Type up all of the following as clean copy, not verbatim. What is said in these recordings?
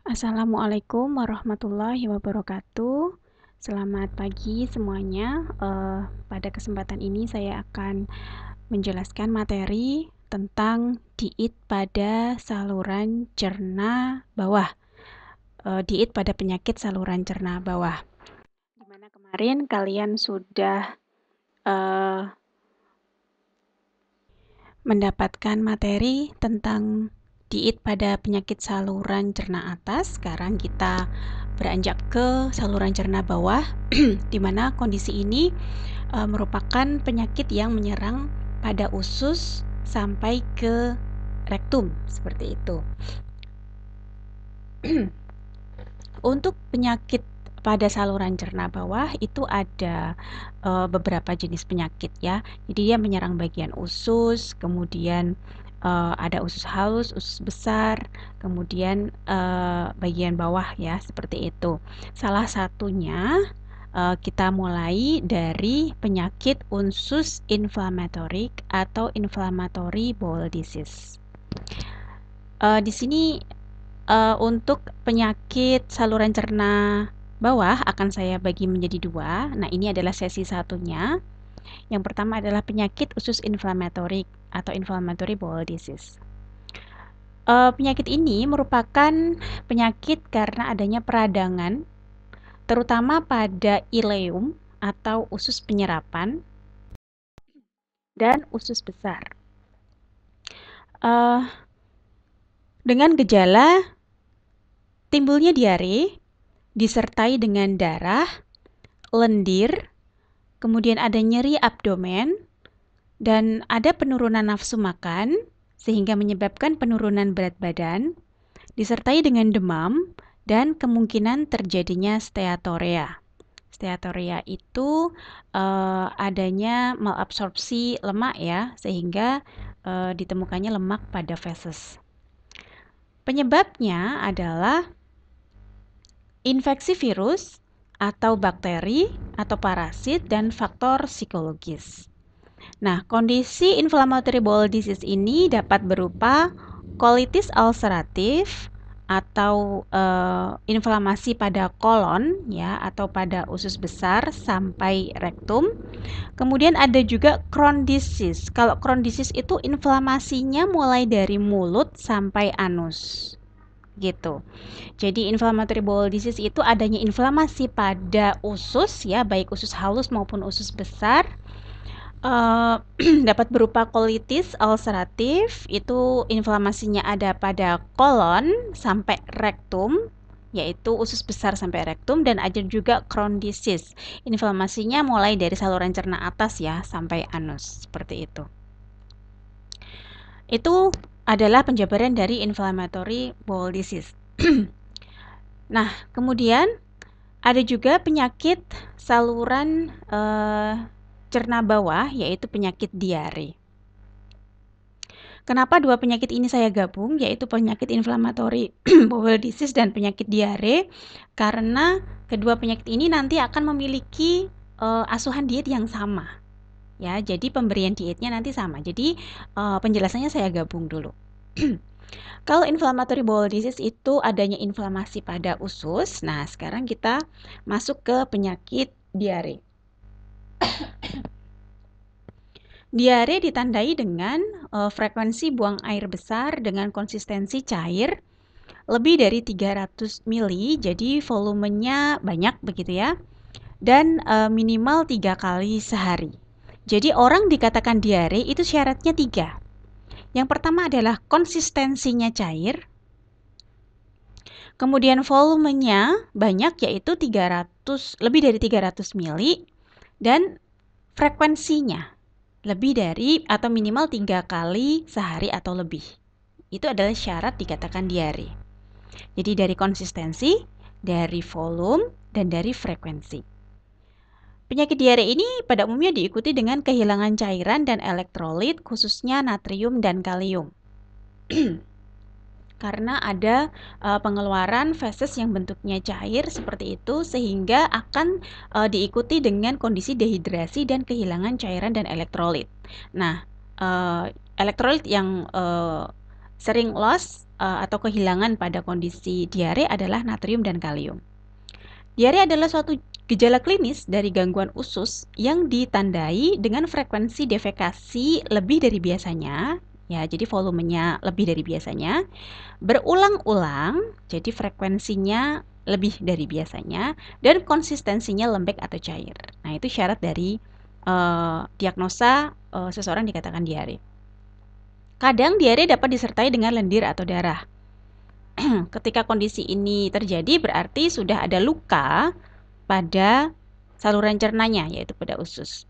Assalamualaikum warahmatullahi wabarakatuh. Selamat pagi semuanya. Pada kesempatan ini saya akan menjelaskan materi tentang diet pada saluran cerna bawah. Diet pada penyakit saluran cerna bawah. Dimana kemarin kalian sudah mendapatkan materi tentang diet pada penyakit saluran cerna atas. Sekarang kita beranjak ke saluran cerna bawah, di mana kondisi ini merupakan penyakit yang menyerang pada usus sampai ke rektum, seperti itu. Untuk penyakit pada saluran cerna bawah itu ada beberapa jenis penyakit ya. Jadi dia menyerang bagian usus, kemudian ada usus halus, usus besar, kemudian bagian bawah ya, seperti itu. Salah satunya kita mulai dari penyakit usus inflammatorik atau inflammatory bowel disease. Di sini untuk penyakit saluran cerna bawah akan saya bagi menjadi dua. Nah, ini adalah sesi satunya. Yang pertama adalah penyakit usus inflammatorik atau inflammatory bowel disease. Penyakit ini merupakan penyakit karena adanya peradangan, terutama pada ileum atau usus penyerapan dan usus besar. Dengan gejala timbulnya diare, disertai dengan darah, lendir, kemudian ada nyeri abdomen, dan ada penurunan nafsu makan, sehingga menyebabkan penurunan berat badan, disertai dengan demam, dan kemungkinan terjadinya steatorea. Steatorea itu adanya malabsorpsi lemak ya, sehingga ditemukannya lemak pada feses. Penyebabnya adalah infeksi virus atau bakteri atau parasit dan faktor psikologis. Nah, kondisi inflammatory bowel disease ini dapat berupa kolitis ulceratif atau inflamasi pada kolon ya atau pada usus besar sampai rektum. Kemudian ada juga Crohn disease. Kalau Crohn disease itu inflamasinya mulai dari mulut sampai anus. Gitu. Jadi inflammatory bowel disease itu adanya inflamasi pada usus ya, baik usus halus maupun usus besar. Dapat berupa kolitis ulceratif, itu inflamasinya ada pada kolon sampai rektum, yaitu usus besar sampai rektum, dan ada juga Crohn disease. Inflamasinya mulai dari saluran cerna atas ya sampai anus, seperti itu. Itu adalah penjabaran dari inflammatory bowel disease. Nah, kemudian ada juga penyakit saluran cerna bawah, yaitu penyakit diare. Kenapa dua penyakit ini saya gabung, yaitu penyakit inflammatory bowel disease dan penyakit diare? Karena kedua penyakit ini nanti akan memiliki asuhan diet yang sama. Ya, jadi pemberian dietnya nanti sama. Jadi penjelasannya saya gabung dulu. Kalau inflammatory bowel disease itu adanya inflamasi pada usus. Nah, sekarang kita masuk ke penyakit diare. Diare ditandai dengan frekuensi buang air besar dengan konsistensi cair lebih dari 300 ml, jadi volumenya banyak begitu ya. Dan minimal 3 kali sehari. Jadi orang dikatakan diare itu syaratnya 3. Yang pertama adalah konsistensinya cair. Kemudian volumenya banyak, yaitu lebih dari 300 ml, dan frekuensinya lebih dari atau minimal 3 kali sehari atau lebih. Itu adalah syarat dikatakan diare. Jadi dari konsistensi, dari volume, dan dari frekuensi. Penyakit diare ini pada umumnya diikuti dengan kehilangan cairan dan elektrolit, khususnya natrium dan kalium. Karena ada pengeluaran feses yang bentuknya cair seperti itu, sehingga akan diikuti dengan kondisi dehidrasi dan kehilangan cairan dan elektrolit. Nah, elektrolit yang sering loss atau kehilangan pada kondisi diare adalah natrium dan kalium. Diare adalah suatu gejala klinis dari gangguan usus yang ditandai dengan frekuensi defekasi lebih dari biasanya, ya, jadi volumenya lebih dari biasanya, berulang-ulang, jadi frekuensinya lebih dari biasanya, dan konsistensinya lembek atau cair. Nah, itu syarat dari diagnosa seseorang dikatakan diare. Kadang diare dapat disertai dengan lendir atau darah. Ketika kondisi ini terjadi berarti sudah ada luka pada saluran cernanya, yaitu pada usus.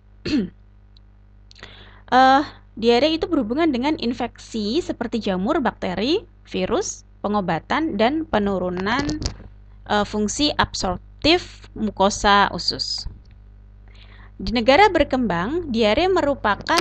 Diare itu berhubungan dengan infeksi seperti jamur, bakteri, virus, pengobatan, dan penurunan fungsi absorptif mukosa usus. Di negara berkembang, diare merupakan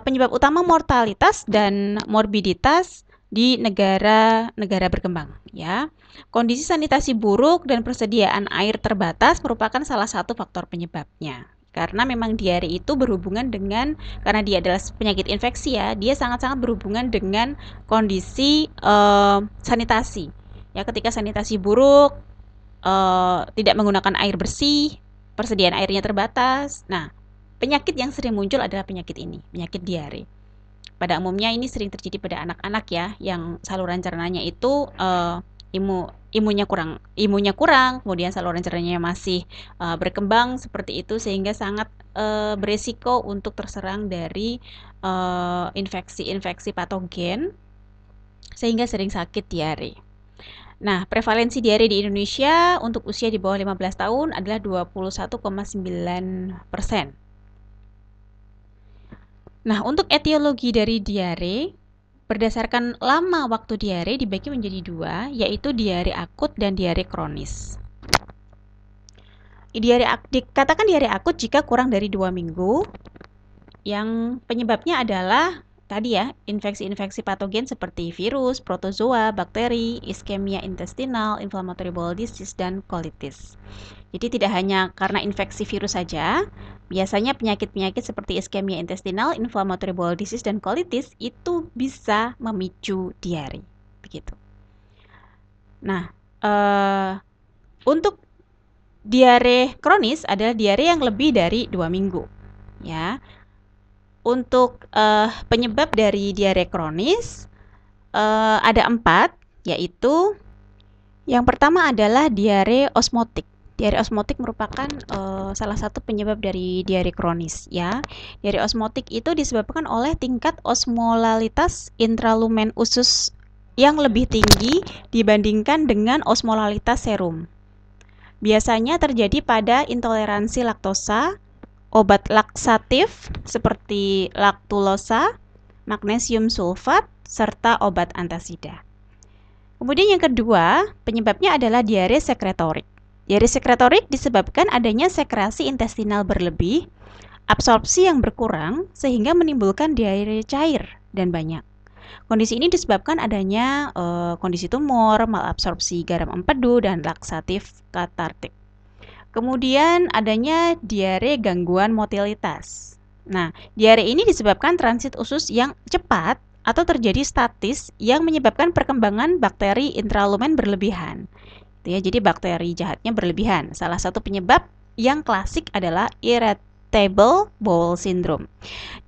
penyebab utama mortalitas dan morbiditas di negara berkembang, ya. Kondisi sanitasi buruk dan persediaan air terbatas merupakan salah satu faktor penyebabnya. Karena memang diare itu berhubungan dengan, karena dia adalah penyakit infeksi, ya, dia sangat-sangat berhubungan dengan kondisi sanitasi. Ya, ketika sanitasi buruk, tidak menggunakan air bersih, persediaan airnya terbatas. Nah, penyakit yang sering muncul adalah penyakit ini, penyakit diare. Pada umumnya ini sering terjadi pada anak-anak, ya, yang saluran cernanya itu imunnya kurang, kemudian saluran cernanya masih berkembang seperti itu, sehingga sangat beresiko untuk terserang dari infeksi-infeksi patogen, sehingga sering sakit diare. Nah, prevalensi diare di Indonesia untuk usia di bawah 15 tahun adalah 21,9%. Nah, untuk etiologi dari diare, berdasarkan lama waktu diare dibagi menjadi dua, yaitu diare akut dan diare kronis. Dikatakan diare akut jika kurang dari 2 minggu, yang penyebabnya adalah tadi, ya, infeksi-infeksi patogen seperti virus, protozoa, bakteri, iskemia intestinal, inflammatory bowel disease, dan colitis. Jadi tidak hanya karena infeksi virus saja, biasanya penyakit-penyakit seperti iskemia intestinal, inflammatory bowel disease, dan colitis itu bisa memicu diare. Begitu. Nah, untuk diare kronis adalah diare yang lebih dari 2 minggu. Ya. Untuk penyebab dari diare kronis ada 4, yaitu yang pertama adalah diare osmotik. Diare osmotik merupakan salah satu penyebab dari diare kronis, ya. Diare osmotik itu disebabkan oleh tingkat osmolalitas intralumen usus yang lebih tinggi dibandingkan dengan osmolalitas serum. Biasanya terjadi pada intoleransi laktosa, obat laksatif seperti laktulosa, magnesium sulfat, serta obat antasida. Kemudian yang kedua, penyebabnya adalah diare sekretorik. Diare sekretorik disebabkan adanya sekresi intestinal berlebih, absorpsi yang berkurang, sehingga menimbulkan diare cair dan banyak. Kondisi ini disebabkan adanya kondisi tumor, malabsorpsi garam empedu, dan laksatif katartik. Kemudian adanya diare gangguan motilitas. Nah, diare ini disebabkan transit usus yang cepat atau terjadi statis yang menyebabkan perkembangan bakteri intralumen berlebihan. Ya, jadi bakteri jahatnya berlebihan. Salah satu penyebab yang klasik adalah irritable bowel syndrome.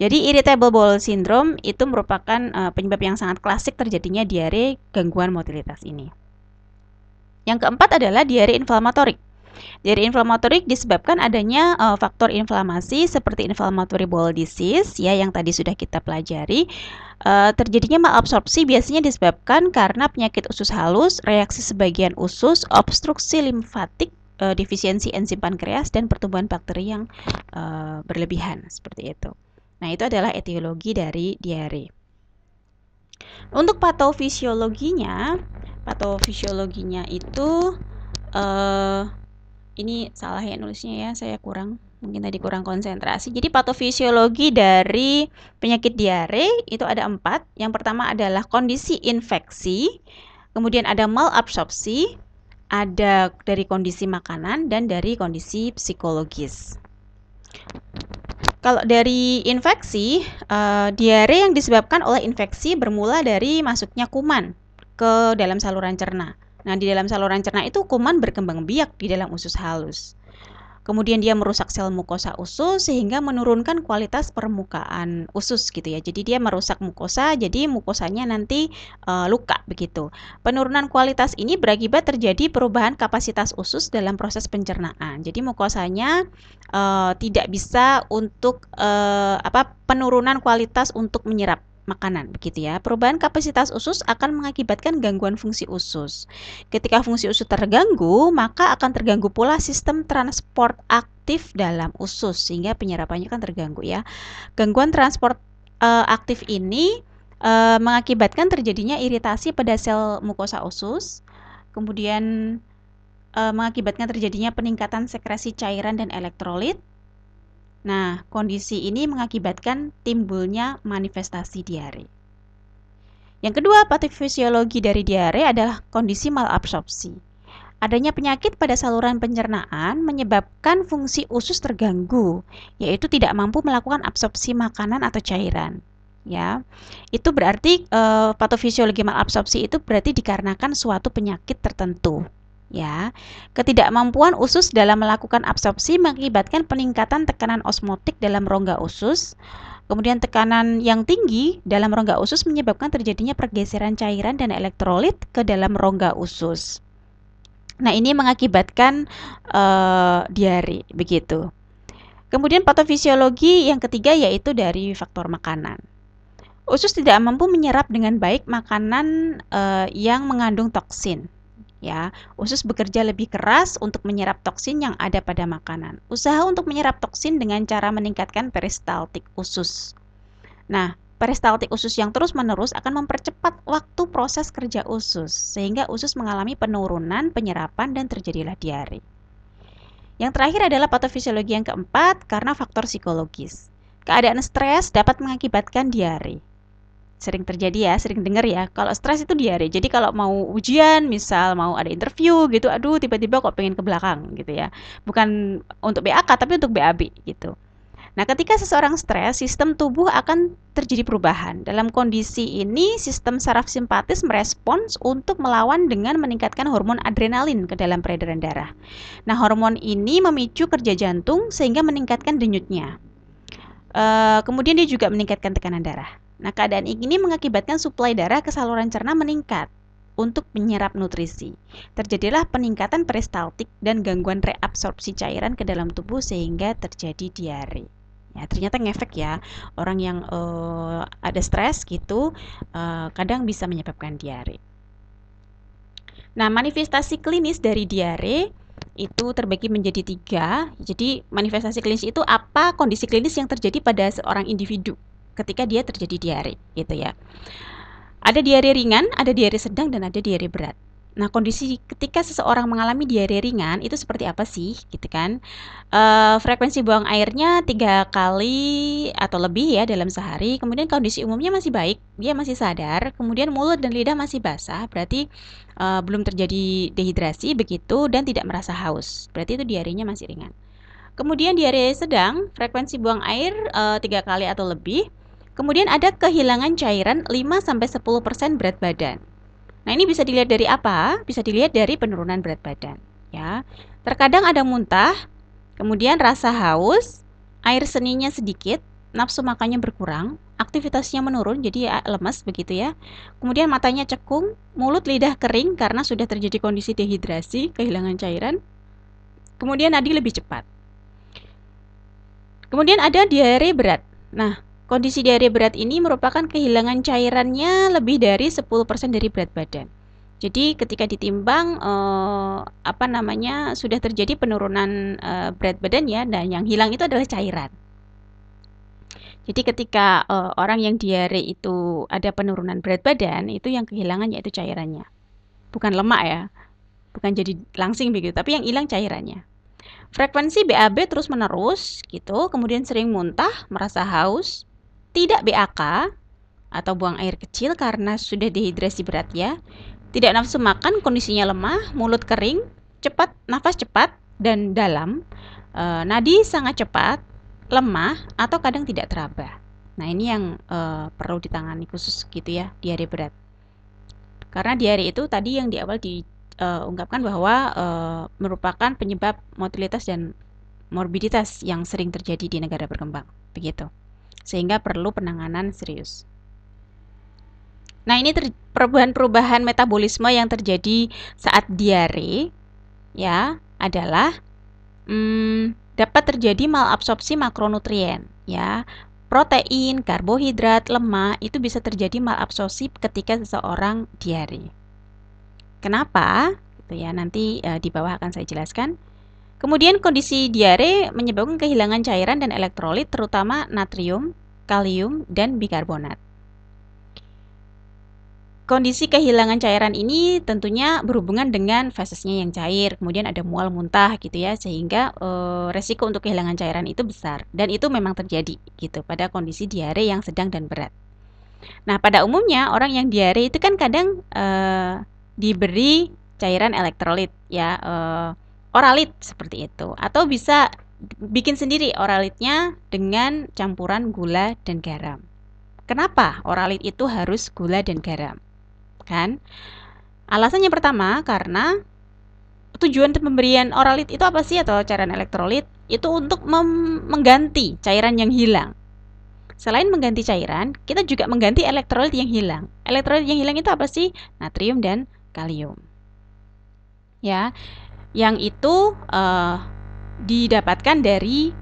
Jadi irritable bowel syndrome itu merupakan penyebab yang sangat klasik terjadinya diare gangguan motilitas ini. Yang keempat adalah diare inflamatorik. Diare inflamatorik disebabkan adanya faktor inflamasi seperti inflammatory bowel disease, ya, yang tadi sudah kita pelajari. Terjadinya malabsorpsi biasanya disebabkan karena penyakit usus halus, reaksi sebagian usus, obstruksi limfatik, defisiensi enzim pankreas, dan pertumbuhan bakteri yang berlebihan, seperti itu. Nah, itu adalah etiologi dari diare. Untuk patofisiologinya itu ini salah ya nulisnya, ya, saya mungkin tadi kurang konsentrasi. Jadi patofisiologi dari penyakit diare itu ada 4. Yang pertama adalah kondisi infeksi, kemudian ada malabsorpsi, ada dari kondisi makanan, dan dari kondisi psikologis. Kalau dari infeksi, diare yang disebabkan oleh infeksi bermula dari masuknya kuman ke dalam saluran cerna. Nah, di dalam saluran cerna itu kuman berkembang biak di dalam usus halus. Kemudian dia merusak sel mukosa usus sehingga menurunkan kualitas permukaan usus gitu ya. Jadi dia merusak mukosa, jadi mukosanya nanti luka begitu. Penurunan kualitas ini berakibat terjadi perubahan kapasitas usus dalam proses pencernaan. Jadi mukosanya tidak bisa untuk penurunan kualitas untuk menyerap makanan begitu ya. Perubahan kapasitas usus akan mengakibatkan gangguan fungsi usus. Ketika fungsi usus terganggu, maka akan terganggu pula sistem transport aktif dalam usus sehingga penyerapannya kan terganggu ya. Gangguan transport aktif ini mengakibatkan terjadinya iritasi pada sel mukosa usus, kemudian mengakibatkan terjadinya peningkatan sekresi cairan dan elektrolit. Nah, kondisi ini mengakibatkan timbulnya manifestasi diare. Yang kedua, patofisiologi dari diare adalah kondisi malabsorpsi. Adanya penyakit pada saluran pencernaan menyebabkan fungsi usus terganggu, yaitu tidak mampu melakukan absorpsi makanan atau cairan. Ya, itu berarti patofisiologi malabsorpsi itu berarti dikarenakan suatu penyakit tertentu. Ya, ketidakmampuan usus dalam melakukan absorpsi mengakibatkan peningkatan tekanan osmotik dalam rongga usus. Kemudian tekanan yang tinggi dalam rongga usus menyebabkan terjadinya pergeseran cairan dan elektrolit ke dalam rongga usus. Nah, ini mengakibatkan diare begitu. Kemudian patofisiologi yang ketiga yaitu dari faktor makanan. Usus tidak mampu menyerap dengan baik makanan yang mengandung toksin. Ya, usus bekerja lebih keras untuk menyerap toksin yang ada pada makanan. Usaha untuk menyerap toksin dengan cara meningkatkan peristaltik usus. Nah, peristaltik usus yang terus-menerus akan mempercepat waktu proses kerja usus, sehingga usus mengalami penurunan penyerapan dan terjadilah diare. Yang terakhir adalah patofisiologi yang keempat karena faktor psikologis. Keadaan stres dapat mengakibatkan diare. Sering terjadi ya, sering dengar ya, kalau stres itu diare. Jadi kalau mau ujian, misal mau ada interview gitu, aduh tiba-tiba kok pengen ke belakang gitu ya. Bukan untuk BAK tapi untuk BAB gitu. Nah, ketika seseorang stres, sistem tubuh akan terjadi perubahan. Dalam kondisi ini, sistem saraf simpatis merespons untuk melawan dengan meningkatkan hormon adrenalin ke dalam peredaran darah. Nah, hormon ini memicu kerja jantung sehingga meningkatkan denyutnya. Kemudian dia juga meningkatkan tekanan darah. Nah, keadaan ini mengakibatkan suplai darah ke saluran cerna meningkat untuk menyerap nutrisi. Terjadilah peningkatan peristaltik dan gangguan reabsorpsi cairan ke dalam tubuh sehingga terjadi diare. Ya, ternyata ngefek ya, orang yang ada stres gitu kadang bisa menyebabkan diare. Nah, manifestasi klinis dari diare itu terbagi menjadi 3. Jadi manifestasi klinis itu apa kondisi klinis yang terjadi pada seorang individu ketika dia terjadi diare gitu ya. Ada diare ringan, ada diare sedang, dan ada diare berat. Nah, kondisi ketika seseorang mengalami diare ringan itu seperti apa sih gitu kan. Frekuensi buang airnya 3 kali atau lebih ya dalam sehari. Kemudian kondisi umumnya masih baik, dia masih sadar. Kemudian mulut dan lidah masih basah, berarti belum terjadi dehidrasi begitu, dan tidak merasa haus, berarti itu diarenya masih ringan. Kemudian diare sedang, frekuensi buang air 3 kali atau lebih. Kemudian ada kehilangan cairan 5-10% berat badan. Nah, ini bisa dilihat dari apa? Bisa dilihat dari penurunan berat badan ya. Terkadang ada muntah, kemudian rasa haus, air seninya sedikit, nafsu makannya berkurang, aktivitasnya menurun jadi lemas begitu ya. Kemudian matanya cekung, mulut lidah kering karena sudah terjadi kondisi dehidrasi, kehilangan cairan. Kemudian nadi lebih cepat. Kemudian ada diare berat. Nah, kondisi diare berat ini merupakan kehilangan cairannya lebih dari 10% dari berat badan. Jadi ketika ditimbang sudah terjadi penurunan berat badan ya, dan yang hilang itu adalah cairan. Jadi ketika orang yang diare itu ada penurunan berat badan, itu yang kehilangan yaitu cairannya. Bukan lemak ya, bukan jadi langsing begitu, tapi yang hilang cairannya. Frekuensi BAB terus-menerus gitu, kemudian sering muntah, merasa haus, tidak BAK atau buang air kecil karena sudah dehidrasi berat ya, tidak nafsu makan, kondisinya lemah, mulut kering, nafas cepat dan dalam, nadi sangat cepat, lemah, atau kadang tidak teraba. Nah, ini yang perlu ditangani khusus gitu ya, diare berat. Karena diare itu tadi yang di awal diungkapkan bahwa merupakan penyebab mortalitas dan morbiditas yang sering terjadi di negara berkembang, begitu. Sehingga perlu penanganan serius. Nah, ini perubahan-perubahan metabolisme yang terjadi saat diare ya adalah dapat terjadi malabsorpsi makronutrien ya. Protein, karbohidrat, lemak itu bisa terjadi malabsorpsi ketika seseorang diare. Kenapa? Gitu ya, nanti di bawah akan saya jelaskan. Kemudian kondisi diare menyebabkan kehilangan cairan dan elektrolit terutama natrium, kalium, dan bikarbonat. Kondisi kehilangan cairan ini tentunya berhubungan dengan fesesnya yang cair, kemudian ada mual muntah gitu ya, sehingga resiko untuk kehilangan cairan itu besar dan itu memang terjadi gitu pada kondisi diare yang sedang dan berat. Nah, pada umumnya orang yang diare itu kan kadang diberi cairan elektrolit ya, oralit seperti itu, atau bisa bikin sendiri oralitnya dengan campuran gula dan garam. Kenapa oralit itu harus gula dan garam? Kan? Alasannya pertama karena tujuan pemberian oralit itu apa sih, atau cairan elektrolit itu untuk mengganti cairan yang hilang. Selain mengganti cairan, kita juga mengganti elektrolit yang hilang. Elektrolit yang hilang itu apa sih? Natrium dan kalium. Ya, yang itu didapatkan dari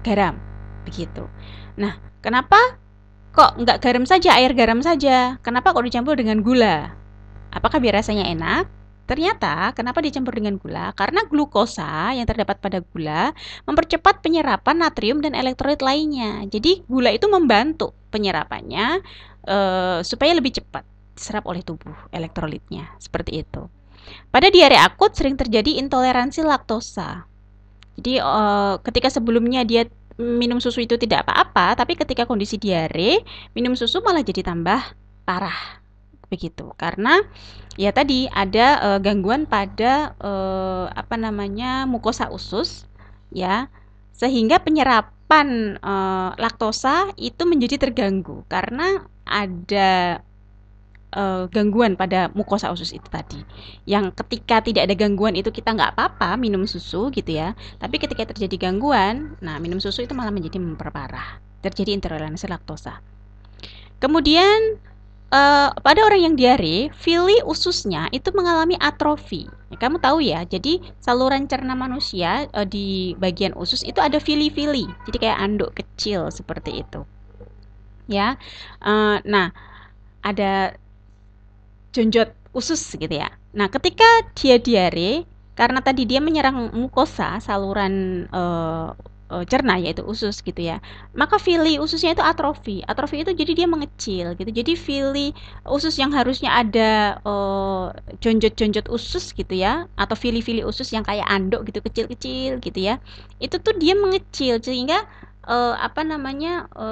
garam, begitu. Nah, kenapa kok nggak garam saja, air garam saja? Kenapa kok dicampur dengan gula? Apakah biar rasanya enak? Ternyata, kenapa dicampur dengan gula? Karena glukosa yang terdapat pada gula mempercepat penyerapan natrium dan elektrolit lainnya. Jadi, gula itu membantu penyerapannya supaya lebih cepat diserap oleh tubuh elektrolitnya. Seperti itu. Pada diare akut sering terjadi intoleransi laktosa. Jadi ketika sebelumnya dia minum susu itu tidak apa-apa, tapi ketika kondisi diare, minum susu malah jadi tambah parah. Begitu. Karena ya tadi ada gangguan pada mukosa usus ya, sehingga penyerapan laktosa itu menjadi terganggu karena ada gangguan pada mukosa usus itu tadi. Yang ketika tidak ada gangguan itu kita nggak apa-apa minum susu gitu ya. Tapi ketika terjadi gangguan, nah minum susu itu malah menjadi memperparah. Terjadi intoleransi laktosa. Kemudian pada orang yang diare, villi ususnya itu mengalami atrofi. Ya, kamu tahu ya, jadi saluran cerna manusia di bagian usus itu ada villi-villi. Jadi kayak anduk kecil seperti itu. Ya, nah ada jonjot usus gitu ya. Nah, ketika dia diare, karena tadi dia menyerang mukosa, saluran cerna yaitu usus gitu ya, maka villi ususnya itu atrofi. Atrofi itu jadi dia mengecil gitu. Jadi villi usus yang harusnya ada jonjot-jonjot usus gitu ya, atau villi-villi usus yang kayak anduk gitu kecil-kecil gitu ya, itu tuh dia mengecil sehingga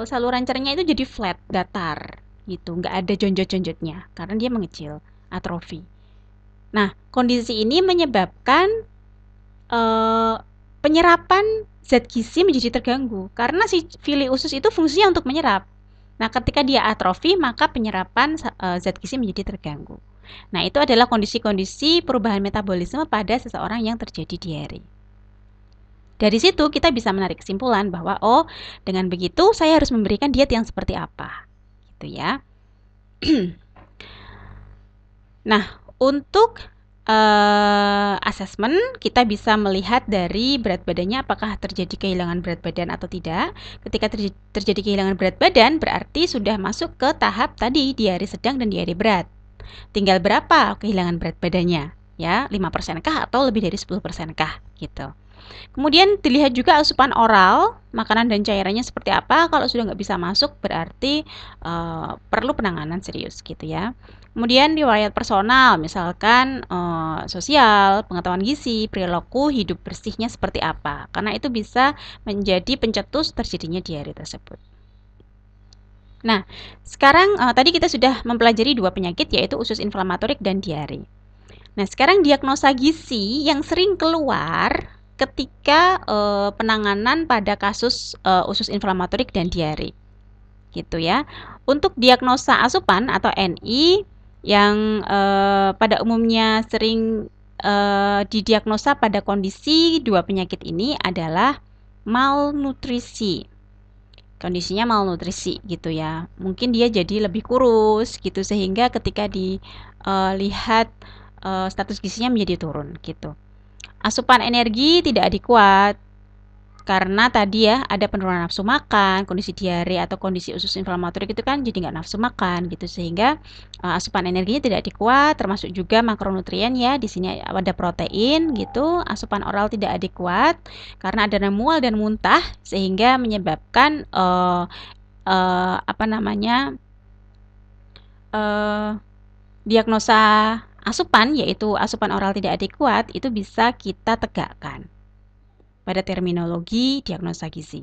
saluran cernanya itu jadi flat, datar gitu, nggak ada jonjot-jonjotnya karena dia mengecil, atrofi. Nah, kondisi ini menyebabkan penyerapan zat gizi menjadi terganggu karena si villi usus itu fungsinya untuk menyerap. Nah, ketika dia atrofi, maka penyerapan zat gizi menjadi terganggu. Nah, itu adalah kondisi-kondisi perubahan metabolisme pada seseorang yang terjadi diare. Dari situ kita bisa menarik kesimpulan bahwa dengan begitu saya harus memberikan diet yang seperti apa. Gitu ya. Nah, untuk asesmen kita bisa melihat dari berat badannya apakah terjadi kehilangan berat badan atau tidak. Ketika terjadi kehilangan berat badan berarti sudah masuk ke tahap tadi diare sedang dan diare berat. Tinggal berapa kehilangan berat badannya? Ya, 5% kah atau lebih dari 10% kah gitu. Kemudian dilihat juga asupan oral, makanan dan cairannya seperti apa. Kalau sudah nggak bisa masuk berarti perlu penanganan serius gitu ya. Kemudian riwayat personal, misalkan sosial, pengetahuan gizi, perilaku hidup bersihnya seperti apa. Karena itu bisa menjadi pencetus terjadinya diare tersebut. Nah, sekarang tadi kita sudah mempelajari dua penyakit yaitu usus inflamatorik dan diare. Nah, sekarang diagnosa gizi yang sering keluar ketika penanganan pada kasus usus inflamatorik dan diare. Gitu ya. Untuk diagnosa asupan atau NI yang pada umumnya sering didiagnosa pada kondisi dua penyakit ini adalah malnutrisi. Kondisinya malnutrisi gitu ya. Mungkin dia jadi lebih kurus gitu sehingga ketika dilihat status gizinya menjadi turun gitu. Asupan energi tidak adekuat karena tadi ya ada penurunan nafsu makan, kondisi diare atau kondisi usus inflamatorik itu kan jadi nggak nafsu makan gitu sehingga asupan energinya tidak adekuat, termasuk juga makronutrien ya. Di sini ada protein gitu. Asupan oral tidak adekuat karena ada mual dan muntah sehingga menyebabkan diagnosa asupan yaitu asupan oral tidak adekuat itu bisa kita tegakkan pada terminologi diagnosa gizi.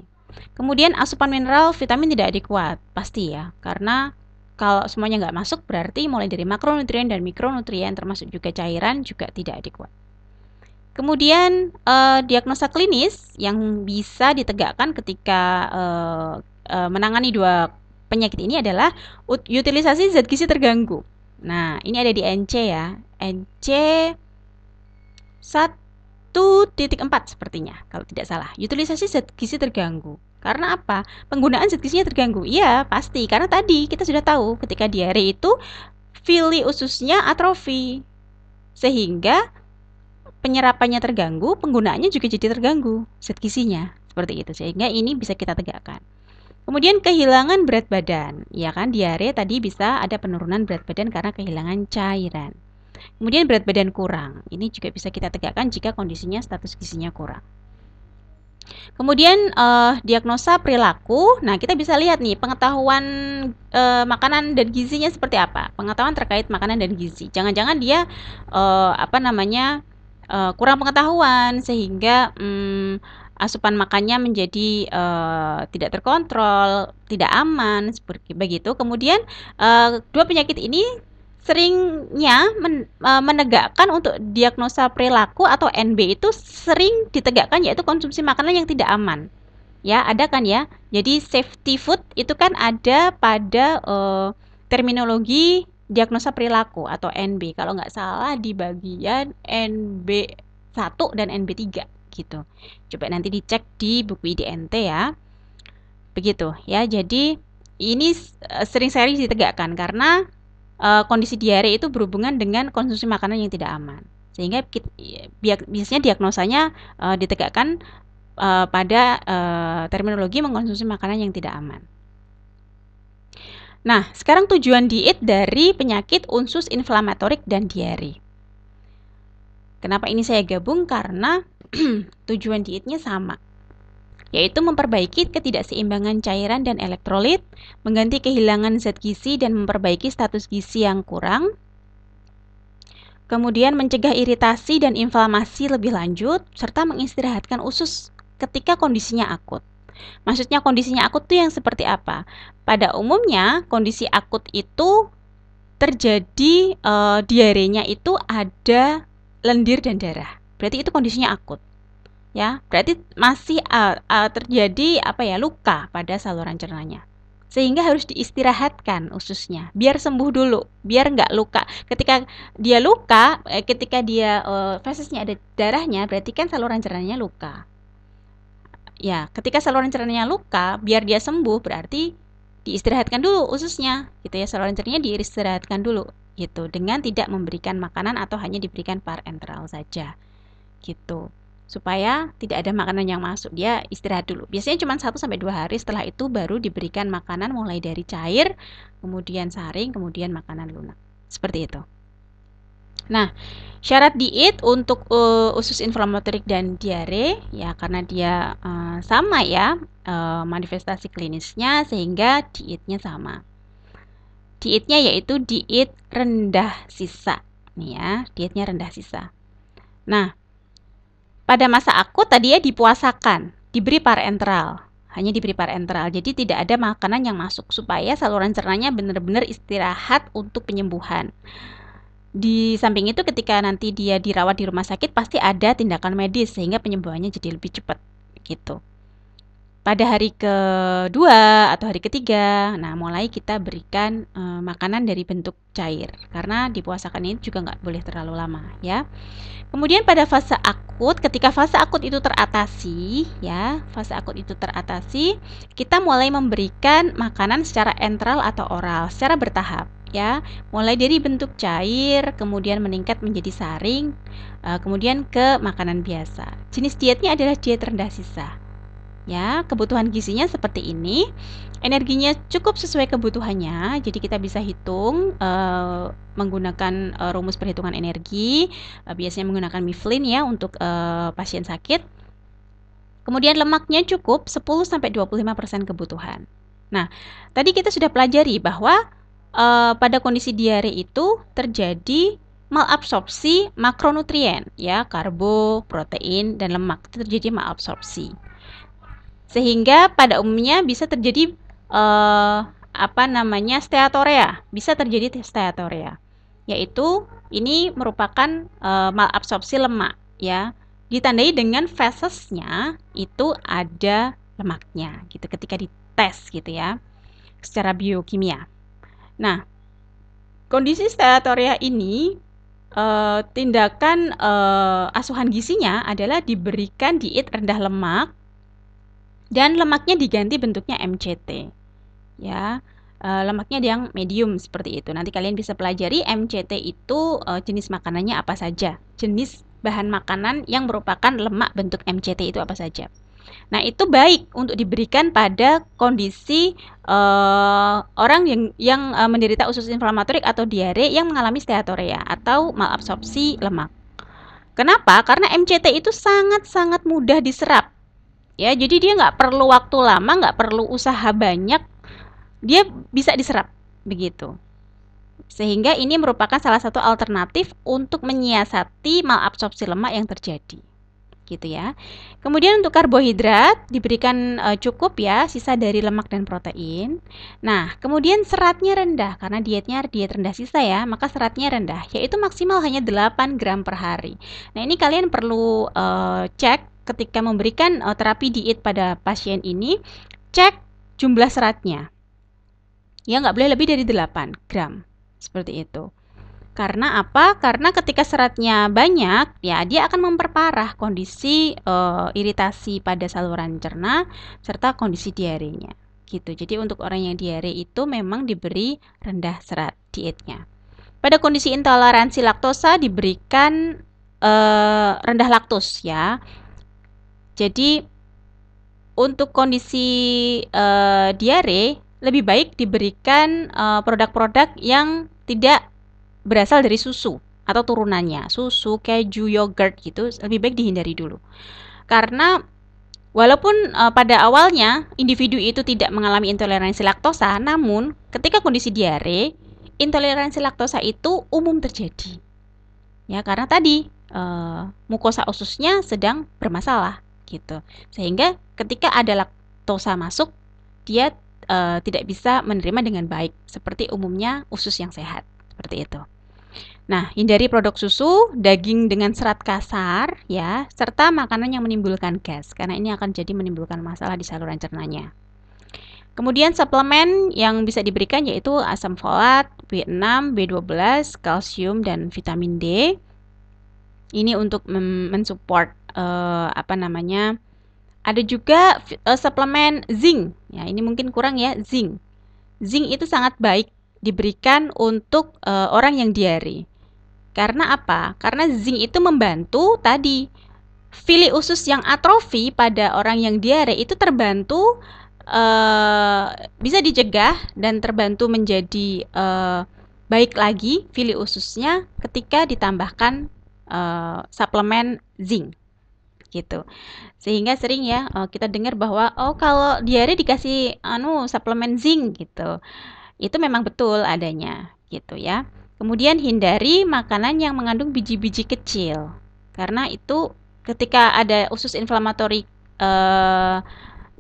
Kemudian asupan mineral, vitamin tidak adekuat, pasti ya, karena kalau semuanya nggak masuk berarti mulai dari makronutrien dan mikronutrien termasuk juga cairan juga tidak adekuat. Kemudian diagnosa klinis yang bisa ditegakkan ketika menangani dua penyakit ini adalah utilisasi zat gizi terganggu. Nah, ini ada di NC ya, NC 1.4 sepertinya kalau tidak salah. Utilisasi zat gizi terganggu. Karena apa? Penggunaan zat gizinya terganggu. Iya, pasti. Karena tadi kita sudah tahu ketika diare itu fili ususnya atrofi. Sehingga penyerapannya terganggu, penggunaannya juga jadi terganggu zat gizinya. Seperti itu. Sehingga ini bisa kita tegakkan. Kemudian kehilangan berat badan. Ya kan, diare tadi bisa ada penurunan berat badan karena kehilangan cairan. Kemudian berat badan kurang. Ini juga bisa kita tegakkan jika kondisinya status gizinya kurang. Kemudian diagnosa perilaku. Nah, kita bisa lihat nih pengetahuan makanan dan gizinya seperti apa. Pengetahuan terkait makanan dan gizi. Jangan-jangan dia kurang pengetahuan sehingga asupan makannya menjadi tidak terkontrol, tidak aman seperti begitu. Kemudian dua penyakit ini seringnya menegakkan untuk diagnosa perilaku atau NB itu sering ditegakkan yaitu konsumsi makanan yang tidak aman. Ya, ada kan ya. Jadi safety food itu kan ada pada terminologi diagnosa perilaku atau NB. Kalau nggak salah di bagian NB1 dan NB3 gitu. Coba nanti dicek di buku IDNT ya. Begitu ya. Jadi ini sering-sering ditegakkan karena kondisi diare itu berhubungan dengan konsumsi makanan yang tidak aman. Sehingga biasanya diagnosanya ditegakkan pada terminologi mengkonsumsi makanan yang tidak aman. Nah, sekarang tujuan diet dari penyakit usus inflamatorik dan diare. Kenapa ini saya gabung? Karena tujuan dietnya sama, yaitu memperbaiki ketidakseimbangan cairan dan elektrolit, mengganti kehilangan zat gizi dan memperbaiki status gizi yang kurang, kemudian mencegah iritasi dan inflamasi lebih lanjut, serta mengistirahatkan usus ketika kondisinya akut. Maksudnya kondisinya akut itu yang seperti apa? Pada umumnya kondisi akut itu terjadi diarenya itu ada lendir dan darah. Berarti itu kondisinya akut. Ya, berarti masih terjadi luka pada saluran cernanya, sehingga harus diistirahatkan ususnya biar sembuh dulu, biar nggak luka. Ketika dia luka, ketika dia fesesnya ada darahnya, berarti kan saluran cernanya luka. Ya, ketika saluran cernanya luka, biar dia sembuh berarti diistirahatkan dulu ususnya, gitu ya. Saluran cernanya diistirahatkan dulu, gitu, dengan tidak memberikan makanan atau hanya diberikan parenteral saja, gitu. Supaya tidak ada makanan yang masuk, dia istirahat dulu. Biasanya cuma 1-2 hari, setelah itu baru diberikan makanan mulai dari cair, kemudian saring, kemudian makanan lunak. Seperti itu. Nah, syarat diet untuk usus inflamatorik dan diare ya karena dia sama ya manifestasi klinisnya sehingga dietnya sama. Dietnya yaitu diet rendah sisa. Nih ya, dietnya rendah sisa. Nah, pada masa akut tadi ya dipuasakan, diberi parenteral, hanya diberi parenteral. Jadi tidak ada makanan yang masuk supaya saluran cernanya benar-benar istirahat untuk penyembuhan. di samping itu ketika nanti dia dirawat di rumah sakit pasti ada tindakan medis sehingga penyembuhannya jadi lebih cepat gitu. Pada hari kedua atau hari ketiga, nah mulai kita berikan makanan dari bentuk cair karena dipuasakan ini juga nggak boleh terlalu lama ya. Kemudian pada fase akut, ketika fase akut itu teratasi, ya, fase akut itu teratasi, kita mulai memberikan makanan secara enteral atau oral, secara bertahap, ya. Mulai dari bentuk cair, kemudian meningkat menjadi saring, kemudian ke makanan biasa. Jenis dietnya adalah diet rendah sisa. Ya, kebutuhan gizinya seperti ini. Energinya cukup sesuai kebutuhannya, jadi kita bisa hitung menggunakan rumus perhitungan energi, biasanya menggunakan Mifflin ya untuk pasien sakit. Kemudian lemaknya cukup 10-25% kebutuhan. Nah, tadi kita sudah pelajari bahwa pada kondisi diare itu terjadi malabsorpsi makronutrien ya, karbo, protein, dan lemak. Itu terjadi malabsorpsi. Sehingga pada umumnya bisa terjadi steatorea, bisa terjadi steatorea, yaitu ini merupakan malabsorpsi lemak ya, ditandai dengan fesesnya itu ada lemaknya gitu ketika dites gitu ya secara biokimia. Nah, kondisi steatorea ini tindakan asuhan gizinya adalah diberikan diet rendah lemak dan lemaknya diganti bentuknya MCT ya, lemaknya yang medium seperti itu. Nanti kalian bisa pelajari MCT itu jenis makanannya apa saja, jenis bahan makanan yang merupakan lemak bentuk MCT itu apa saja. Nah, itu baik untuk diberikan pada kondisi orang yang menderita usus inflamatorik atau diare yang mengalami steatorea atau malabsorpsi lemak. Kenapa? Karena MCT itu sangat-sangat mudah diserap. Ya, jadi dia nggak perlu waktu lama, nggak perlu usaha banyak, dia bisa diserap begitu. Sehingga ini merupakan salah satu alternatif untuk menyiasati malabsorpsi lemak yang terjadi. Gitu ya. Kemudian untuk karbohidrat diberikan cukup ya, sisa dari lemak dan protein. Nah, kemudian seratnya rendah karena dietnya diet rendah sisa ya, maka seratnya rendah, yaitu maksimal hanya 8 gram per hari. Nah, ini kalian perlu cek ketika memberikan terapi diet pada pasien ini, cek jumlah seratnya. Ya, nggak boleh lebih dari 8 gram. Seperti itu. Karena apa? Karena ketika seratnya banyak, ya dia akan memperparah kondisi iritasi pada saluran cerna serta kondisi diarenya. Gitu. Jadi untuk orang yang diare itu memang diberi rendah serat dietnya. Pada kondisi intoleransi laktosa diberikan rendah laktos ya. Jadi untuk kondisi diare lebih baik diberikan produk-produk yang tidak berasal dari susu atau turunannya, susu, keju, yogurt gitu, lebih baik dihindari dulu. Karena walaupun pada awalnya individu itu tidak mengalami intoleransi laktosa, namun ketika kondisi diare, intoleransi laktosa itu umum terjadi. Ya, karena tadi mukosa ususnya sedang bermasalah gitu. Sehingga ketika ada laktosa masuk, dia tidak bisa menerima dengan baik seperti umumnya usus yang sehat. Seperti itu. Nah, hindari produk susu, daging dengan serat kasar ya, serta makanan yang menimbulkan gas karena ini akan jadi menimbulkan masalah di saluran cernanya. Kemudian suplemen yang bisa diberikan yaitu asam folat, B6, B12, kalsium dan vitamin D. Ini untuk mensupport ada juga suplemen zinc. Ya, ini mungkin kurang ya, zinc. Zinc itu sangat baik diberikan untuk orang yang diare. Karena apa? Karena zinc itu membantu tadi fili usus yang atrofi pada orang yang diare itu terbantu bisa dicegah dan terbantu menjadi baik lagi fili ususnya ketika ditambahkan suplemen zinc gitu. Sehingga sering ya kita dengar bahwa kalau diare dikasih suplemen zinc gitu. Itu memang betul adanya gitu ya. Kemudian hindari makanan yang mengandung biji-biji kecil. Karena itu ketika ada usus inflamatorik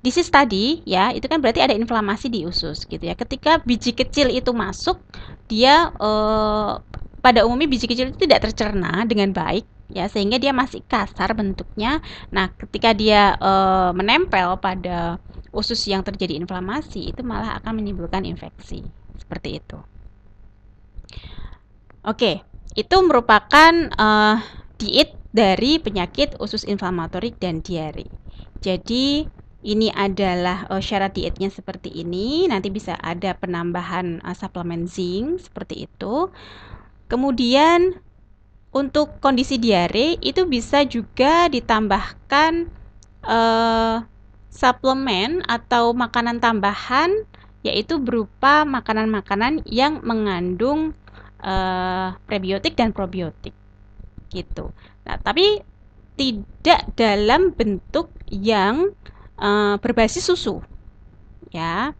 disease tadi ya, itu kan berarti ada inflamasi di usus gitu ya. Ketika biji kecil itu masuk, dia pada umumnya biji kecil itu tidak tercerna dengan baik ya, sehingga dia masih kasar bentuknya. Nah, ketika dia menempel pada usus yang terjadi inflamasi, itu malah akan menimbulkan infeksi. Seperti itu. Oke, itu merupakan diet dari penyakit usus inflamatorik dan diare. Jadi ini adalah syarat dietnya seperti ini. Nanti bisa ada penambahan suplemen zinc seperti itu. Kemudian untuk kondisi diare itu bisa juga ditambahkan suplemen atau makanan tambahan, yaitu berupa makanan-makanan yang mengandung prebiotik dan probiotik gitu. Nah, tapi tidak dalam bentuk yang berbasis susu ya.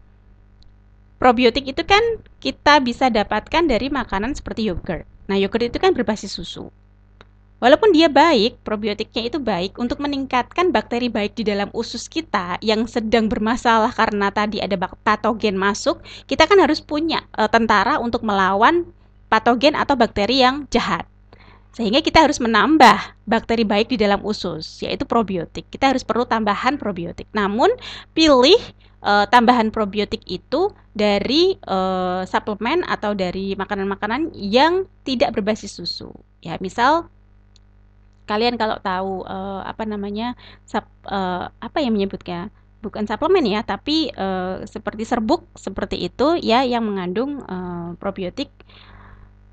Probiotik itu kan kita bisa dapatkan dari makanan seperti yogurt. Nah, yogurt itu kan berbasis susu. Walaupun dia baik, probiotiknya itu baik untuk meningkatkan bakteri baik di dalam usus kita yang sedang bermasalah karena tadi ada patogen masuk, kita kan harus punya tentara untuk melawan patogen atau bakteri yang jahat. Sehingga kita harus menambah bakteri baik di dalam usus, yaitu probiotik. Kita harus perlu tambahan probiotik. Namun, pilih tambahan probiotik itu dari suplemen atau dari makanan-makanan yang tidak berbasis susu. Ya, misal kalian kalau tahu apa namanya apa yang menyebutnya, bukan suplemen ya, tapi seperti serbuk seperti itu ya, yang mengandung probiotik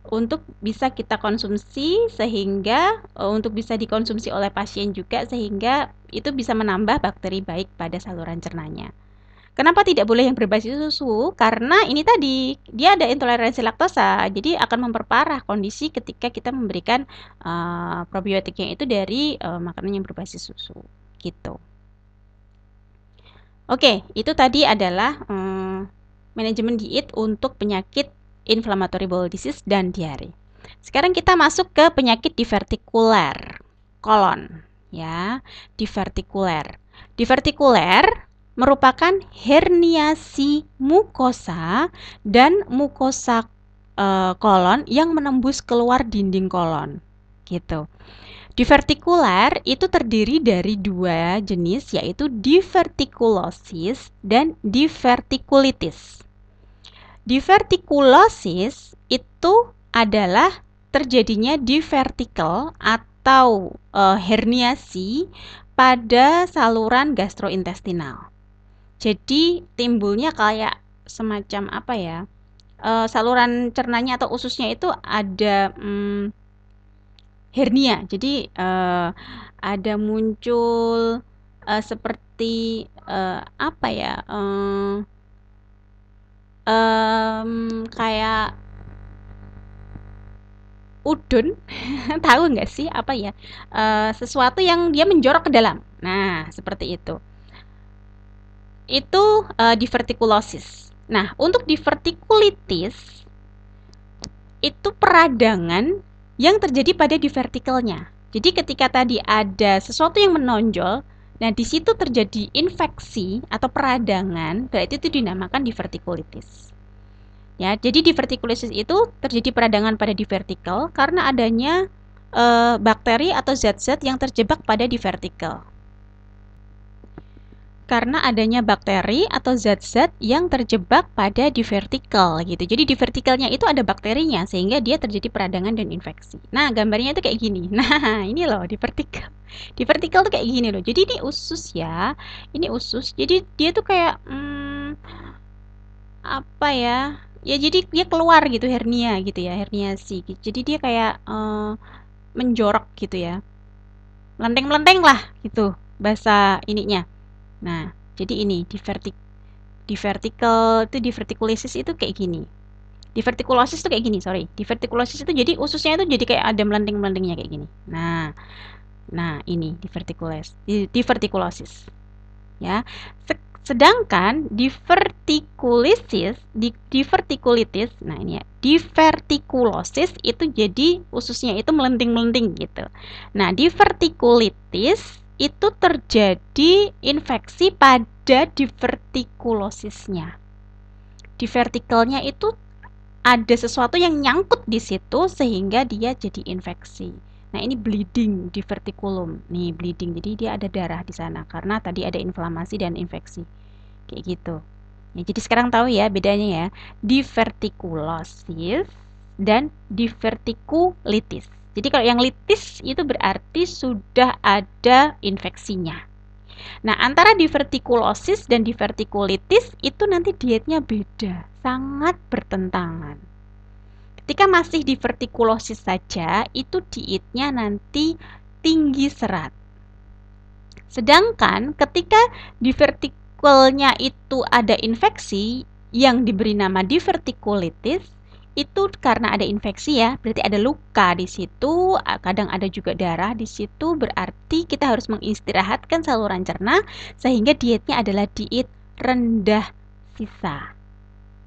untuk bisa kita konsumsi, sehingga untuk bisa dikonsumsi oleh pasien juga, sehingga itu bisa menambah bakteri baik pada saluran cernanya. Kenapa tidak boleh yang berbasis susu? Karena ini tadi, dia ada intoleransi laktosa, jadi akan memperparah kondisi ketika kita memberikan probiotiknya itu dari makanan yang berbasis susu, gitu. Oke, itu tadi adalah manajemen diet untuk penyakit inflammatory bowel disease dan diare. Sekarang kita masuk ke penyakit divertikuler kolon, ya. Divertikuler. Divertikuler merupakan herniasi mukosa dan mukosa kolon yang menembus keluar dinding kolon, gitu. Divertikuler itu terdiri dari dua jenis, yaitu divertikulosis dan divertikulitis. Divertikulosis itu adalah terjadinya divertikel atau herniasi pada saluran gastrointestinal. Jadi timbulnya kayak semacam apa ya, saluran cernanya atau ususnya itu ada hernia. Jadi ada muncul seperti apa ya, kayak udun, tahu nggak sih apa ya, sesuatu yang dia menjorok ke dalam. Nah, seperti itu. Itu divertikulosis. Nah, untuk divertikulitis itu peradangan yang terjadi pada divertikelnya. Jadi ketika tadi ada sesuatu yang menonjol, nah di situ terjadi infeksi atau peradangan, berarti itu dinamakan divertikulitis. Ya, jadi divertikulitis itu terjadi peradangan pada divertikel karena adanya bakteri atau zat-zat yang terjebak pada divertikel. Karena adanya bakteri atau zat-zat yang terjebak pada divertikel gitu. Jadi divertikelnya itu ada bakterinya sehingga dia terjadi peradangan dan infeksi. Nah, gambarnya itu kayak gini. Nah, ini loh divertikel. Divertikel tuh kayak gini loh. Jadi ini usus ya. Ini usus. Jadi dia tuh kayak apa ya? Ya jadi dia keluar gitu, hernia gitu ya, herniasi. Jadi dia kayak menjorok gitu ya. Melenteng-melenteng lah gitu bahasa ininya. Nah, jadi ini divertikel itu divertikulosis itu kayak gini. Divertikulosis itu kayak gini, sorry. Divertikulosis itu jadi ususnya itu jadi kayak ada melenteng-melentengnya kayak gini. Nah ini divertikulosis. Ya. Sedangkan divertikulitis, nah ini ya, divertikulosis itu jadi ususnya itu melenting-melenting gitu. Nah, divertikulitis itu terjadi infeksi pada divertikulosisnya. Divertikelnya itu ada sesuatu yang nyangkut di situ sehingga dia jadi infeksi. Nah, ini bleeding di vertikulum. Nih, bleeding. Jadi dia ada darah di sana karena tadi ada inflamasi dan infeksi. Kayak gitu. Ya, jadi sekarang tahu ya bedanya ya. Divertikulosis dan divertikulitis. Jadi kalau yang litis itu berarti sudah ada infeksinya. Nah, antara divertikulosis dan divertikulitis itu nanti dietnya beda, sangat bertentangan. Ketika masih divertikulosis saja, itu dietnya nanti tinggi serat. Sedangkan ketika divertikulnya itu ada infeksi yang diberi nama divertikulitis, itu karena ada infeksi ya, berarti ada luka di situ, kadang ada juga darah di situ, berarti kita harus mengistirahatkan saluran cerna sehingga dietnya adalah diet rendah sisa.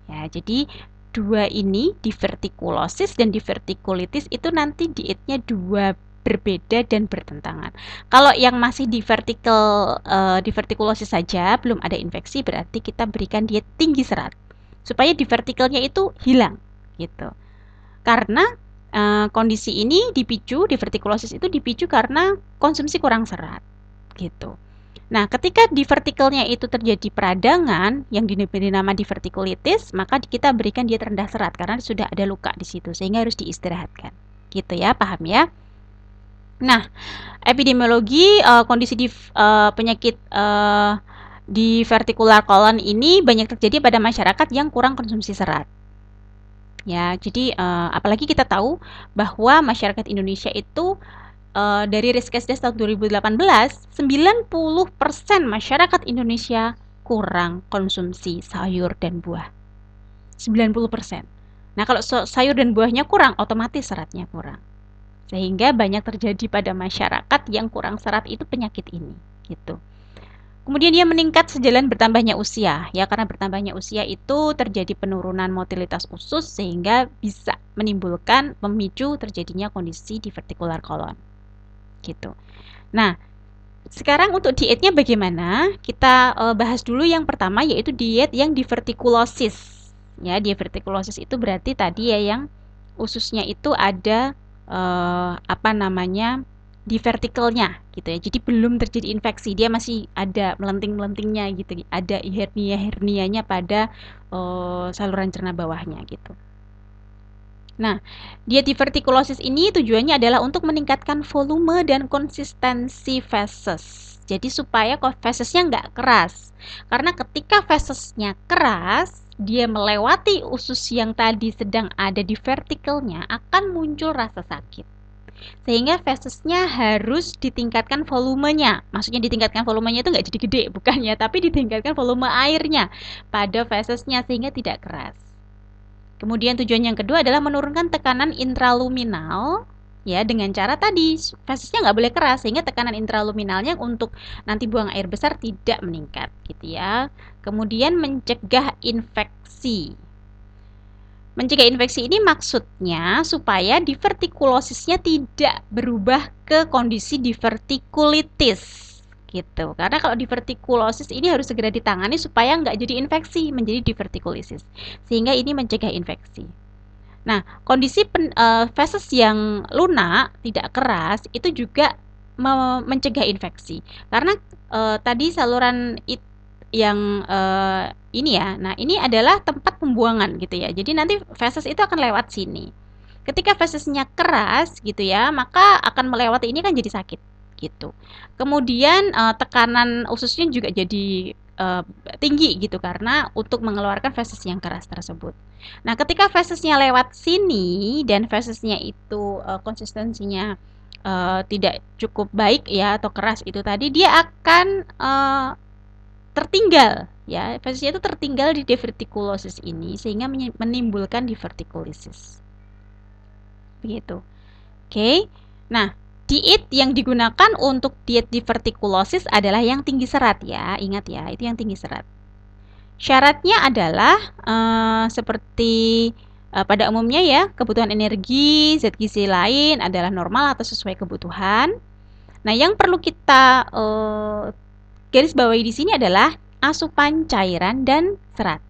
Ya, jadi dua ini, divertikulosis dan divertikulitis, itu nanti dietnya dua berbeda dan bertentangan. Kalau yang masih divertikulosis saja belum ada infeksi, berarti kita berikan diet tinggi serat supaya divertikelnya itu hilang gitu. Karena kondisi ini dipicu, divertikulosis itu dipicu karena konsumsi kurang serat gitu. Nah, ketika divertikelnya itu terjadi peradangan yang diberi nama divertikulitis, maka kita berikan diet rendah serat karena sudah ada luka di situ sehingga harus diistirahatkan. Gitu ya, paham ya? Nah, epidemiologi kondisi penyakit divertikular colon ini banyak terjadi pada masyarakat yang kurang konsumsi serat. Ya, jadi apalagi kita tahu bahwa masyarakat Indonesia itu dari Riskesdas tahun 2018, 90% masyarakat Indonesia kurang konsumsi sayur dan buah. 90%. Nah, kalau sayur dan buahnya kurang, otomatis seratnya kurang. Sehingga banyak terjadi pada masyarakat yang kurang serat itu penyakit ini, gitu. Kemudian dia meningkat sejalan bertambahnya usia, ya karena bertambahnya usia itu terjadi penurunan motilitas usus sehingga bisa menimbulkan pemicu terjadinya kondisi divertikular colon. Gitu. Nah, sekarang untuk dietnya bagaimana? Kita bahas dulu yang pertama yaitu diet yang divertikulosis. Ya, divertikulosis itu berarti tadi ya yang ususnya itu ada divertikelnya gitu ya. Jadi belum terjadi infeksi, dia masih ada melenting-melentingnya gitu. Ada hernia-hernianya pada saluran cerna bawahnya gitu. Nah, diet divertikulosis ini tujuannya adalah untuk meningkatkan volume dan konsistensi feses. Jadi supaya fesesnya nggak keras. Karena ketika fesesnya keras, dia melewati usus yang tadi sedang ada di vertikalnya, akan muncul rasa sakit. Sehingga fesesnya harus ditingkatkan volumenya. Maksudnya ditingkatkan volumenya itu nggak jadi gede, bukan ya, tapi ditingkatkan volume airnya pada fesesnya sehingga tidak keras. Kemudian tujuan yang kedua adalah menurunkan tekanan intraluminal ya dengan cara tadi fesesnya nggak boleh keras sehingga tekanan intraluminalnya untuk nanti buang air besar tidak meningkat gitu ya. Kemudian mencegah infeksi. Mencegah infeksi ini maksudnya supaya divertikulosisnya tidak berubah ke kondisi divertikulitis gitu. Karena kalau divertikulosis ini harus segera ditangani supaya nggak jadi infeksi menjadi divertikulitis. Sehingga ini mencegah infeksi. Nah, kondisi feses yang lunak, tidak keras, itu juga mencegah infeksi. Karena tadi saluran yang ini ya, nah ini adalah tempat pembuangan gitu ya. Jadi nanti feses itu akan lewat sini. Ketika fesesnya keras gitu ya, maka akan melewati ini kan jadi sakit gitu. Kemudian tekanan ususnya juga jadi tinggi gitu karena untuk mengeluarkan feses yang keras tersebut. Nah, ketika fesesnya lewat sini dan fesesnya itu konsistensinya tidak cukup baik ya atau keras itu tadi, dia akan tertinggal ya, fesesnya itu tertinggal di divertikulosis ini sehingga menimbulkan divertikulitis. Begitu. Oke. Nah, diet yang digunakan untuk diet divertikulosis adalah yang tinggi serat ya. Ingat ya, itu yang tinggi serat. Syaratnya adalah seperti pada umumnya ya, kebutuhan energi, zat gizi lain adalah normal atau sesuai kebutuhan. Nah, yang perlu kita garis bawahi di sini adalah asupan cairan dan serat.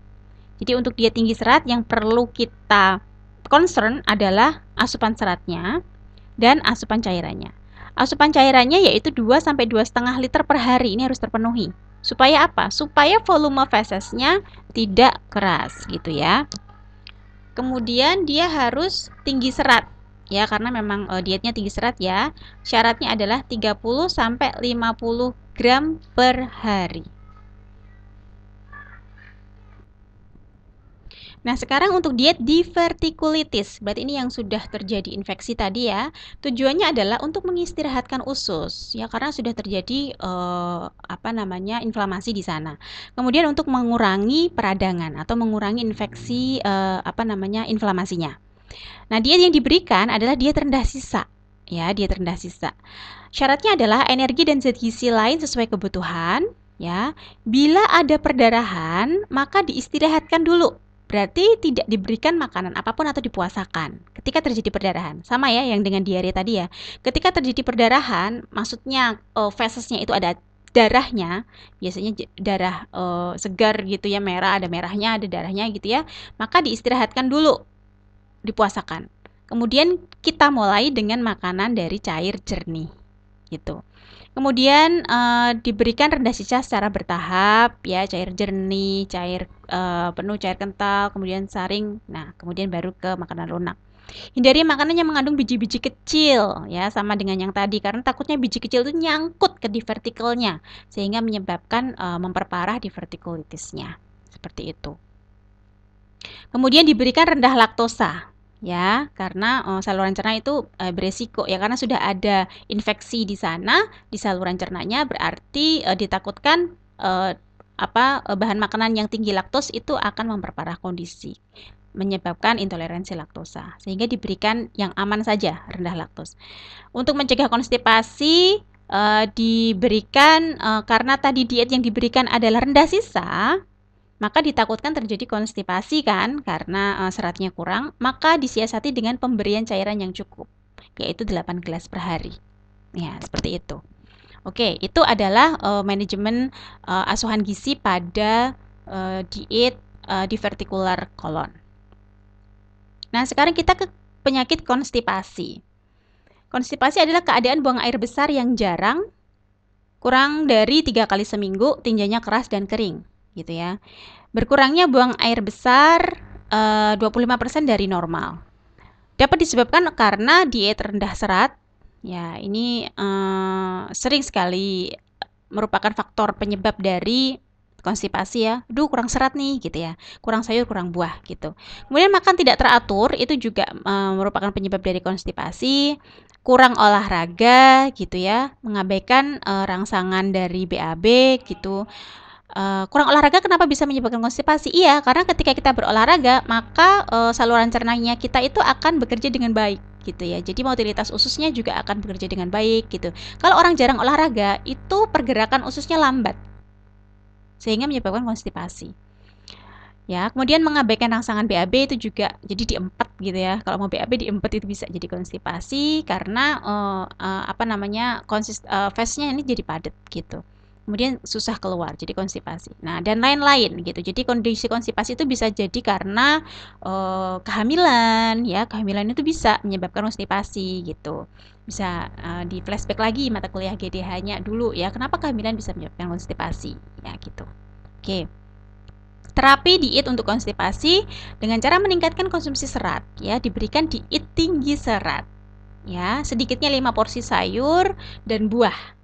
Jadi untuk diet tinggi serat yang perlu kita concern adalah asupan seratnya dan asupan cairannya. Asupan cairannya yaitu 2 sampai 2,5 liter per hari, ini harus terpenuhi. Supaya apa? Supaya volume fesesnya tidak keras gitu ya. Kemudian dia harus tinggi serat ya, karena memang dietnya tinggi serat ya. Syaratnya adalah 30 sampai 50 gram per hari. Nah, sekarang untuk diet divertikulitis, berarti ini yang sudah terjadi infeksi tadi ya. Tujuannya adalah untuk mengistirahatkan usus, ya karena sudah terjadi inflamasi di sana. Kemudian untuk mengurangi peradangan atau mengurangi infeksi inflamasinya. Nah, diet yang diberikan adalah diet rendah sisa, ya diet rendah sisa. Syaratnya adalah energi dan zat gizi lain sesuai kebutuhan, ya. Bila ada perdarahan, maka diistirahatkan dulu. Berarti tidak diberikan makanan apapun atau dipuasakan ketika terjadi perdarahan. Sama ya yang dengan diare tadi ya. Ketika terjadi perdarahan, maksudnya fesesnya itu ada darahnya, biasanya darah segar gitu ya, merah, ada merahnya, ada darahnya gitu ya. Maka diistirahatkan dulu, dipuasakan. Kemudian kita mulai dengan makanan dari cair jernih gitu. Kemudian diberikan rendah sisa secara bertahap ya, cair jernih, cair penuh, cair kental, kemudian saring. Nah, kemudian baru ke makanan lunak. Hindari makanan yang mengandung biji-biji kecil ya, sama dengan yang tadi karena takutnya biji kecil itu nyangkut ke divertikulnya sehingga menyebabkan memperparah divertikulitisnya. Seperti itu. Kemudian diberikan rendah laktosa ya, karena saluran cerna itu beresiko ya, karena sudah ada infeksi di sana di saluran cernanya, berarti ditakutkan bahan makanan yang tinggi laktos itu akan memperparah kondisi, menyebabkan intoleransi laktosa, sehingga diberikan yang aman saja, rendah laktos. Untuk mencegah konstipasi diberikan karena tadi diet yang diberikan adalah rendah sisa, maka ditakutkan terjadi konstipasi kan karena seratnya kurang, maka disiasati dengan pemberian cairan yang cukup, yaitu 8 gelas per hari. Ya, seperti itu. Oke, itu adalah manajemen asuhan gizi pada diet divertikular kolon. Nah, sekarang kita ke penyakit konstipasi. Konstipasi adalah keadaan buang air besar yang jarang, kurang dari 3 kali seminggu, tinjanya keras dan kering gitu ya. Berkurangnya buang air besar 25% dari normal. Dapat disebabkan karena diet rendah serat. Ya, ini sering sekali merupakan faktor penyebab dari konstipasi ya. Aduh, kurang serat nih gitu ya. Kurang sayur, kurang buah gitu. Kemudian makan tidak teratur itu juga merupakan penyebab dari konstipasi. Kurang olahraga gitu ya, mengabaikan rangsangan dari BAB gitu. Kurang olahraga kenapa bisa menyebabkan konstipasi? Iya, karena ketika kita berolahraga, maka saluran cernanya kita itu akan bekerja dengan baik gitu ya. Jadi motilitas ususnya juga akan bekerja dengan baik gitu. Kalau orang jarang olahraga, itu pergerakan ususnya lambat, sehingga menyebabkan konstipasi. Ya, kemudian mengabaikan rangsangan BAB itu juga jadi diempet gitu ya. Kalau mau BAB diempet itu bisa jadi konstipasi karena fesnya ini jadi padat gitu. Kemudian susah keluar, jadi konstipasi. Nah, dan lain-lain gitu. Jadi kondisi konstipasi itu bisa jadi karena kehamilan, ya. Kehamilan itu bisa menyebabkan konstipasi gitu. Bisa di flashback lagi mata kuliah GDH-nya dulu ya. Kenapa kehamilan bisa menyebabkan konstipasi? Ya, gitu. Oke. Terapi diet untuk konstipasi dengan cara meningkatkan konsumsi serat ya, diberikan diet tinggi serat. Ya, sedikitnya 5 porsi sayur dan buah.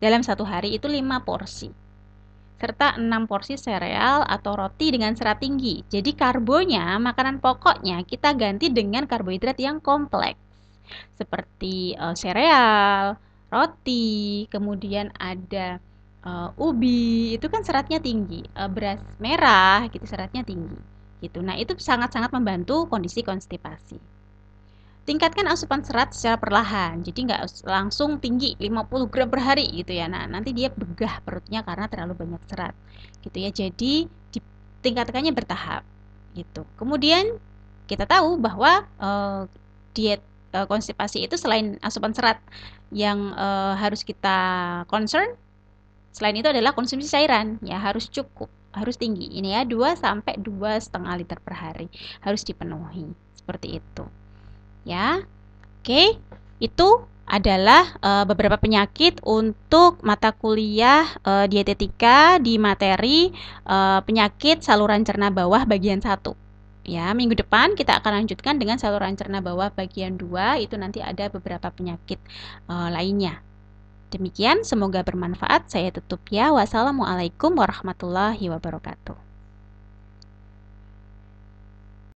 Dalam satu hari itu 5 porsi. Serta 6 porsi sereal atau roti dengan serat tinggi. Jadi karbonya, makanan pokoknya kita ganti dengan karbohidrat yang kompleks. Seperti sereal, roti, kemudian ada ubi, itu kan seratnya tinggi. Beras merah gitu seratnya tinggi. Gitu. Nah, itu sangat-sangat membantu kondisi konstipasi. Tingkatkan asupan serat secara perlahan, jadi nggak langsung tinggi 50 gram per hari gitu ya. Nah, nanti dia begah perutnya karena terlalu banyak serat gitu ya. Jadi ditingkatkannya bertahap gitu. Kemudian kita tahu bahwa diet konstipasi itu selain asupan serat yang harus kita concern, selain itu adalah konsumsi cairan ya harus cukup harus tinggi. Ini ya, 2 sampai 2,5 liter per hari harus dipenuhi. Seperti itu. Ya. Oke, itu adalah beberapa penyakit untuk mata kuliah dietetika di materi penyakit saluran cerna bawah bagian 1. Ya, minggu depan kita akan lanjutkan dengan saluran cerna bawah bagian 2, itu nanti ada beberapa penyakit lainnya. Demikian, semoga bermanfaat. Saya tutup ya. Wassalamualaikum warahmatullahi wabarakatuh.